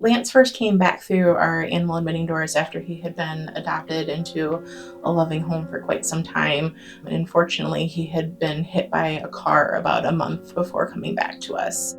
Lance first came back through our animal admitting doors after he had been adopted into a loving home for quite some time. Unfortunately, he had been hit by a car about a month before coming back to us.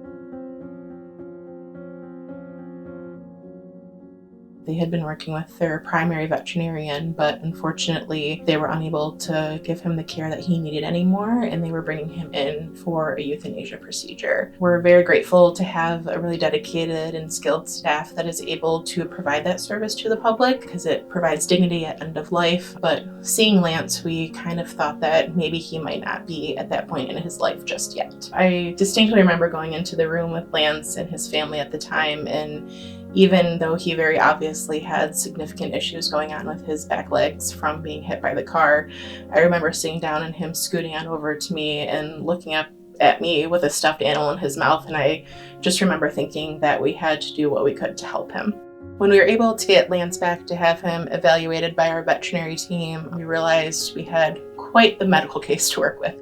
They had been working with their primary veterinarian, but unfortunately, they were unable to give him the care that he needed anymore, and they were bringing him in for a euthanasia procedure. We're very grateful to have a really dedicated and skilled staff that is able to provide that service to the public because it provides dignity at end of life. But seeing Lance, we kind of thought that maybe he might not be at that point in his life just yet. I distinctly remember going into the room with Lance and his family at the time, and even though he very obviously had significant issues going on with his back legs from being hit by the car, I remember sitting down and him scooting on over to me and looking up at me with a stuffed animal in his mouth, and I just remember thinking that we had to do what we could to help him. When we were able to get Lance back to have him evaluated by our veterinary team, we realized we had quite the medical case to work with.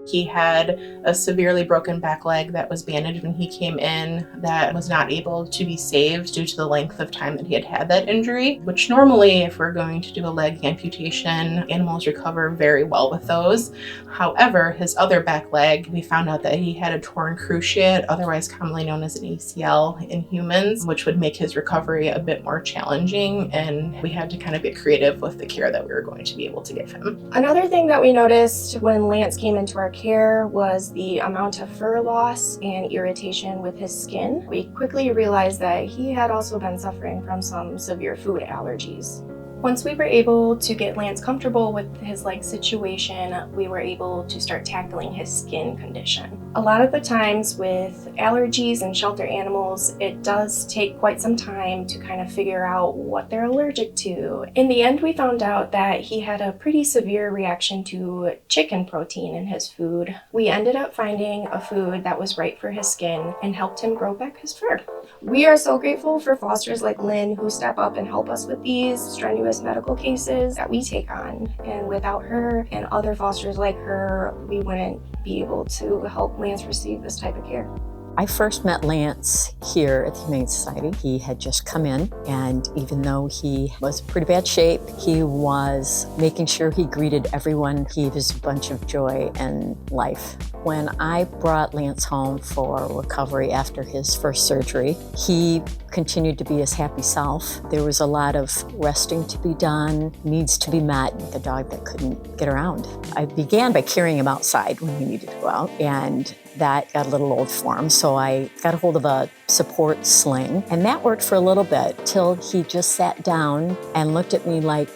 He had a severely broken back leg that was bandaged when he came in that was not able to be saved due to the length of time that he had had that injury, which normally, if we're going to do a leg amputation, animals recover very well with those. However, his other back leg, we found out that he had a torn cruciate, otherwise commonly known as an ACL in humans, which would make his recovery a bit more challenging, and we had to kind of get creative with the care that we were going to be able to give him. Another thing that we noticed when Lance came into our care was the amount of fur loss and irritation with his skin. We quickly realized that he had also been suffering from some severe food allergies. Once we were able to get Lance comfortable with his leg situation, we were able to start tackling his skin condition. A lot of the times with allergies and shelter animals, it does take quite some time to kind of figure out what they're allergic to. In the end, we found out that he had a pretty severe reaction to chicken protein in his food. We ended up finding a food that was right for his skin and helped him grow back his fur. We are so grateful for fosters like Lynn who step up and help us with these strenuous medical cases that we take on. And without her and other fosters like her, we wouldn't be able to help Lance receive this type of care. I first met Lance here at the Humane Society. He had just come in, and even though he was in pretty bad shape, he was making sure he greeted everyone. He was a bunch of joy and life. When I brought Lance home for recovery after his first surgery, he continued to be his happy self. There was a lot of resting to be done, needs to be met, the dog that couldn't get around. I began by carrying him outside when he needed to go out, and that got a little old for him, so I got a hold of a support sling, and that worked for a little bit till he just sat down and looked at me like,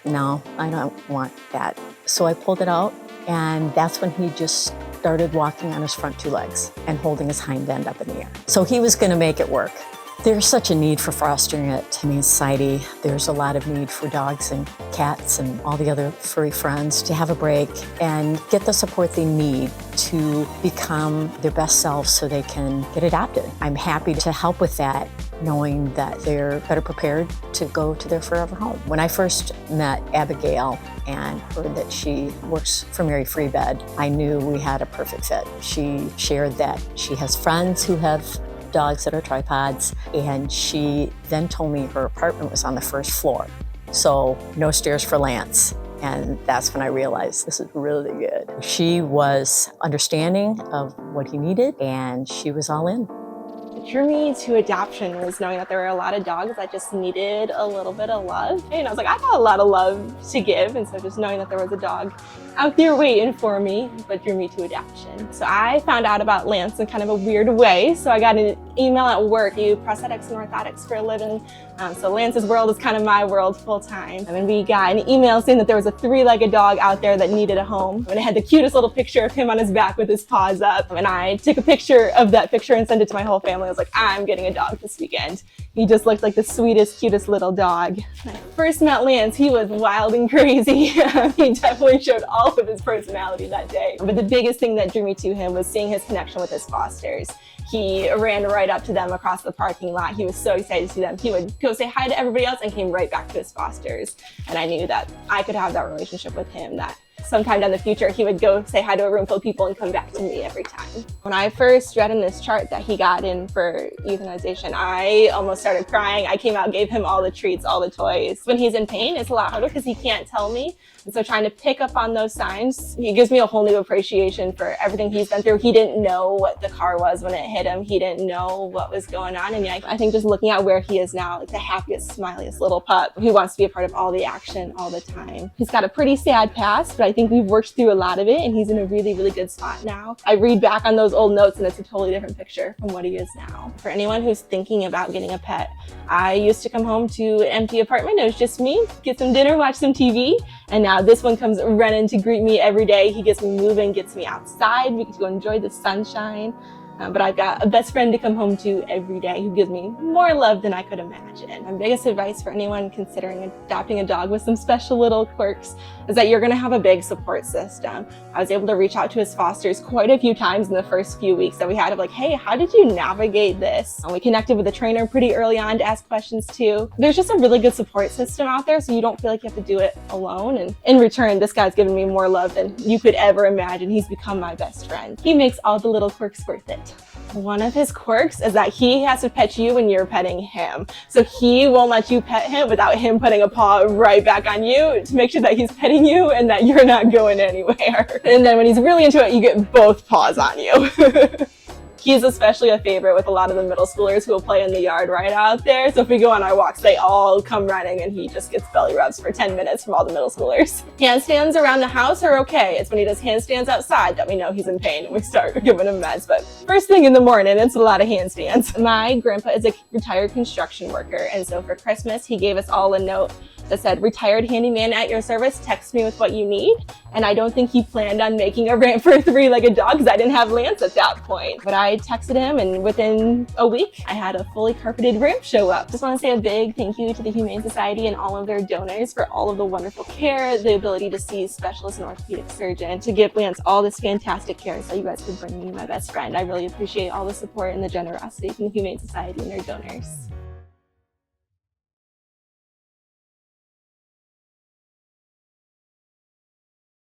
no, I don't want that. So I pulled it out, and that's when he just started walking on his front two legs and holding his hind end up in the air. So he was gonna make it work. There's such a need for fostering at Humane Society. There's a lot of need for dogs and cats and all the other furry friends to have a break and get the support they need to become their best selves so they can get adopted. I'm happy to help with that, knowing that they're better prepared to go to their forever home. When I first met Abigail and heard that she works for Mary Free Bed, I knew we had a perfect fit. She shared that she has friends who have dogs that are tripods, and she then told me her apartment was on the first floor, so no stairs for Lance. And that's when I realized this is really good. She was understanding of what he needed, and she was all in. What drew me to adoption was knowing that there were a lot of dogs that just needed a little bit of love. And I was like, I got a lot of love to give. And so just knowing that there was a dog out there waiting for me, but drew me to adoption. So I found out about Lance in kind of a weird way. So I got an email at work, do prosthetics and orthotics for a living. So Lance's world is kind of my world full time. And we got an email saying that there was a three-legged dog out there that needed a home. And it had the cutest little picture of him on his back with his paws up. And I took a picture of that picture and sent it to my whole family. I was like, I'm getting a dog this weekend. He just looked like the sweetest, cutest little dog. When I first met Lance, he was wild and crazy. He definitely showed all of his personality that day. But the biggest thing that drew me to him was seeing his connection with his fosters. He ran right up to them across the parking lot. He was so excited to see them. He would go say hi to everybody else and came right back to his fosters. And I knew that I could have that relationship with him, that sometime down the future, he would go say hi to a room full of people and come back to me every time. When I first read in this chart that he got in for euthanization, I almost started crying. I came out, gave him all the treats, all the toys. When he's in pain, it's a lot harder because he can't tell me. And so trying to pick up on those signs, he gives me a whole new appreciation for everything he's been through. He didn't know what the car was when it hit him. He didn't know what was going on. And I think just looking at where he is now, like the happiest, smiliest little pup, he wants to be a part of all the action all the time. He's got a pretty sad past, but I think we've worked through a lot of it and he's in a really, really good spot now. I read back on those old notes and it's a totally different picture from what he is now. For anyone who's thinking about getting a pet, I used to come home to an empty apartment. It was just me, get some dinner, watch some TV. And now this one comes running to greet me every day. He gets me moving, gets me outside. We get to go enjoy the sunshine. But I've got a best friend to come home to every day who gives me more love than I could imagine. My biggest advice for anyone considering adopting a dog with some special little quirks is that you're gonna have a big support system. I was able to reach out to his fosters quite a few times in the first few weeks that we had of like, hey, how did you navigate this? And we connected with a trainer pretty early on to ask questions too. There's just a really good support system out there, so you don't feel like you have to do it alone. And in return, this guy's given me more love than you could ever imagine. He's become my best friend. He makes all the little quirks worth it. One of his quirks is that he has to pet you when you're petting him. So he won't let you pet him without him putting a paw right back on you to make sure that he's petting you and that you're not going anywhere. And then when he's really into it, you get both paws on you. He's especially a favorite with a lot of the middle schoolers who will play in the yard right out there. So if we go on our walks, they all come running and he just gets belly rubs for 10 minutes from all the middle schoolers. Handstands around the house are okay. It's when he does handstands outside that we know he's in pain and we start giving him meds. But first thing in the morning, it's a lot of handstands. My grandpa is a retired construction worker. And so for Christmas, he gave us all a note that said, retired handyman at your service, text me with what you need. And I don't think he planned on making a ramp for a three-legged dog because I didn't have Lance at that point. But I texted him and within a week, I had a fully carpeted ramp show up. Just want to say a big thank you to the Humane Society and all of their donors for all of the wonderful care, the ability to see specialists and orthopedic surgeon, to give Lance all this fantastic care so you guys could bring me my best friend. I really appreciate all the support and the generosity from the Humane Society and their donors.